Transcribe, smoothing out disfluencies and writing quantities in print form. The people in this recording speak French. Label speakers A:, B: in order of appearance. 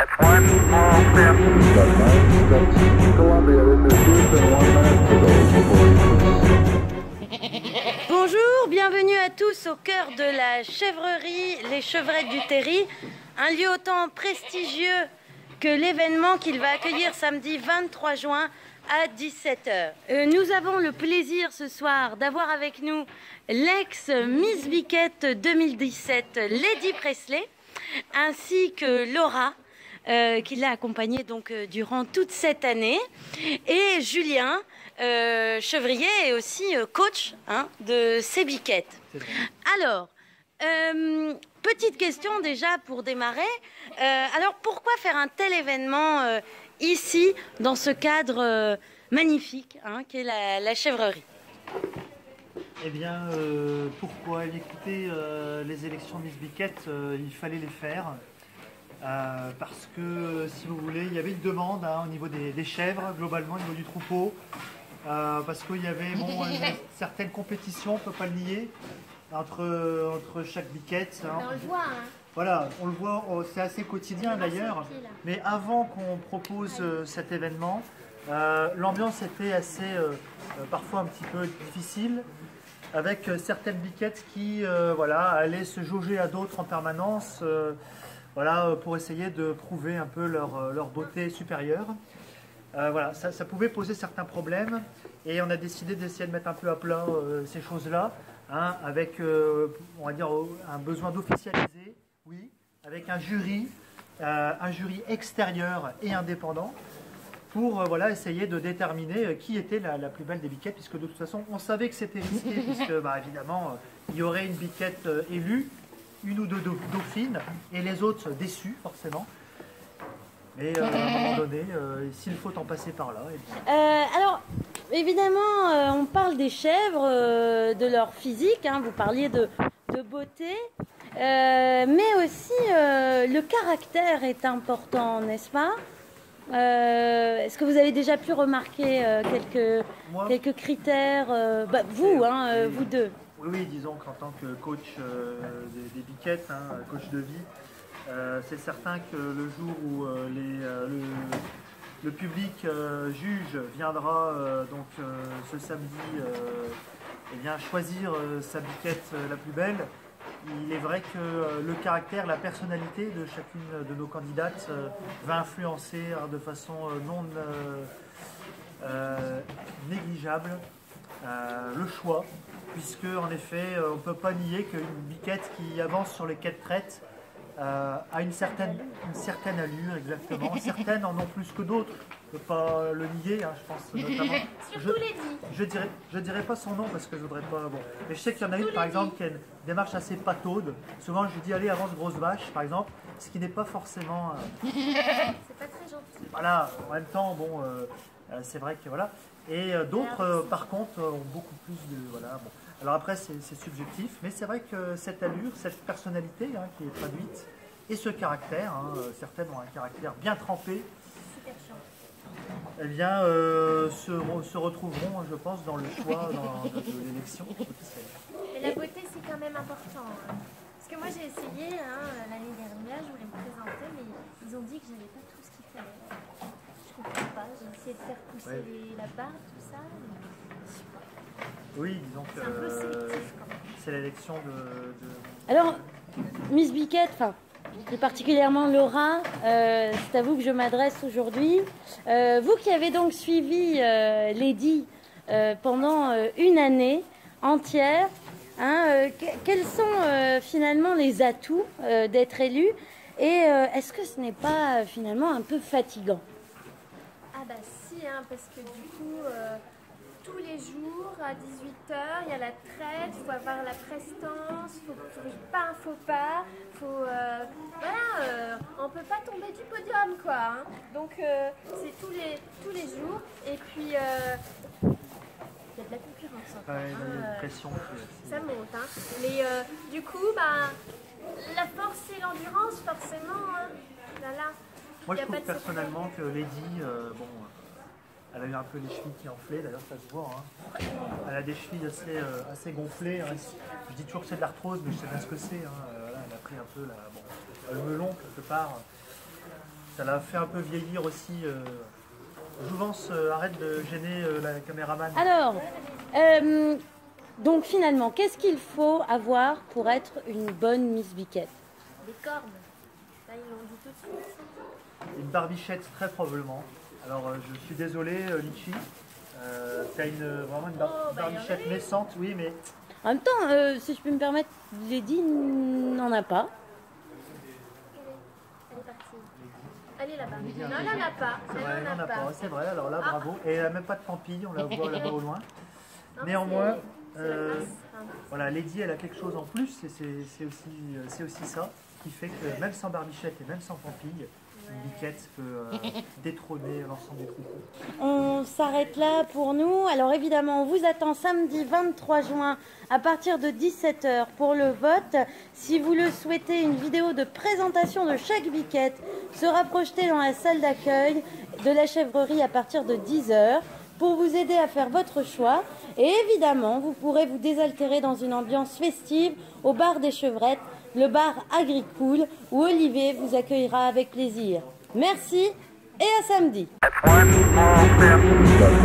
A: That's one small step.
B: We've got 9 steps to Columbia. This is Houston, 1 minute to go before
C: Bonjour, bienvenue à tous au cœur de la chèvrerie Les Chevrettes du Terry, un lieu autant prestigieux que l'événement qu'il va accueillir samedi 23 juin à 17 h. Nous avons le plaisir ce soir d'avoir avec nous l'ex-Miss Biquette 2017 Lady Presley, ainsi que Laura, qui l'a accompagnée donc durant toute cette année, et Julien, chevrier et aussi coach de ces biquettes. Alors, petite question déjà pour démarrer. Alors, pourquoi faire un tel événement ici, dans ce cadre magnifique qu'est la chèvrerie?
D: Eh bien, pourquoi? Écoutez, les élections Miss Biquette, il fallait les faire. Parce que, si vous voulez, il y avait une demande au niveau des chèvres, globalement, au niveau du troupeau. Parce qu'il y avait une certaine compétition, on ne peut pas le nier, entre chaque biquette.
E: On le voit, hein.
D: Voilà, on le voit, c'est assez quotidien d'ailleurs. Mais avant qu'on propose cet événement, l'ambiance était assez, parfois un petit peu difficile, avec certaines biquettes qui allaient se jauger à d'autres en permanence, pour essayer de prouver un peu leur beauté supérieure. Ça pouvait poser certains problèmes et on a décidé d'essayer de mettre un peu à plat ces choses-là, avec on va dire un besoin d'officialiser, oui, avec un jury extérieur et indépendant pour essayer de déterminer qui était la plus belle des biquettes, puisque de toute façon on savait que c'était risqué, puisque évidemment il y aurait une biquette élue, une ou deux dauphines et les autres déçus forcément. Mais à un moment donné, s'il faut en passer par là.
C: Alors, évidemment, on parle des chèvres, de leur physique, vous parliez de beauté, mais aussi le caractère est important, n'est-ce pas? Est-ce que vous avez déjà pu remarquer quelques critères, vous deux?
D: Oui, disons qu'en tant que coach des biquettes, coach de vie, c'est certain que le jour où le public juge viendra ce samedi choisir sa biquette la plus belle, il est vrai que le caractère, la personnalité de chacune de nos candidates va influencer de façon non négligeable le choix, puisque en effet on ne peut pas nier qu'une biquette qui avance sur les quêtes traites a une certaine allure, exactement. Certaines en ont plus que d'autres. Je ne peux pas le nier, je pense notamment.
E: Surtout Lady.
D: Je dirais pas son nom parce que je voudrais pas. Bon. Mais je sais qu'il y en a une par exemple qui a une démarche assez pataude. Souvent je lui dis allez avance grosse vache par exemple, ce qui n'est pas forcément.
E: C'est pas très gentil.
D: Voilà, en même temps, c'est vrai que voilà. Et d'autres par contre ont beaucoup plus de. Alors après c'est subjectif, mais c'est vrai que cette allure, cette personnalité qui est traduite, et ce caractère, certaines ont un caractère bien trempé, se retrouveront, je pense, dans le choix de l'élection.
E: Mais la beauté c'est quand même important. Parce que moi j'ai essayé l'année dernière, je voulais me présenter, mais ils ont dit que j'avais pas tout ce qu'il fallait. Je comprends pas, j'ai essayé de faire pousser la barbe, tout ça.
D: Oui, disons que c'est l'élection de...
C: Alors, Miss Biquette, plus particulièrement Laura, c'est à vous que je m'adresse aujourd'hui. Vous qui avez donc suivi Lady pendant une année entière, quels sont finalement les atouts d'être élue, et est-ce que ce n'est pas finalement un peu fatigant?
E: Ah bah si, parce que du coup... tous les jours à 18 h, il y a la traite, il faut avoir la prestance, il faut pas un faux pas, on peut pas tomber du podium quoi. Donc c'est tous les jours, et puis il y a de la concurrence.
D: Il y a une pression.
E: Ça monte. Mais du coup, la force et l'endurance forcément.
D: Moi je trouve personnellement que Lady, elle a eu un peu les chevilles qui enflaient, d'ailleurs ça se voit. Elle a des chevilles assez gonflées. Je dis toujours que c'est de l'arthrose, mais je sais bien ce que c'est. Elle a pris un peu le melon quelque part. Ça l'a fait un peu vieillir aussi. Jouvence, arrête de gêner la caméraman.
C: Alors, donc finalement, qu'est-ce qu'il faut avoir pour être une bonne Miss Biquette?
E: Des cornes. Là, ils l'ont dit tout de suite.
D: Une barbichette, très probablement. Alors, je suis désolé, Litchi. Tu as vraiment une barbichette naissante, oui, mais...
C: En même temps, si je peux me permettre, Lady n'en a pas.
E: Elle est partie. Elle est là-bas. Non, elle n'en a pas.
D: Elle n'en a pas, c'est vrai. Alors là, bravo. Et elle n'a même pas de pampille, on la voit là-bas au loin.
E: Non,
D: Néanmoins,
E: c'est la classe.
D: voilà, Lady, elle a quelque chose en plus, et c'est aussi ça qui fait que même sans barbichette et même sans pampille, une biquette peut détrôner l'ensemble des troupeaux.
C: On s'arrête là pour nous. Alors évidemment, on vous attend samedi 23 juin à partir de 17 h pour le vote. Si vous le souhaitez, une vidéo de présentation de chaque biquette sera projetée dans la salle d'accueil de la chèvrerie à partir de 10 h pour vous aider à faire votre choix. Et évidemment, vous pourrez vous désaltérer dans une ambiance festive au bar des Chevrettes, le bar Agricool, où Olivier vous accueillera avec plaisir. Merci et à samedi.
B: That's one small step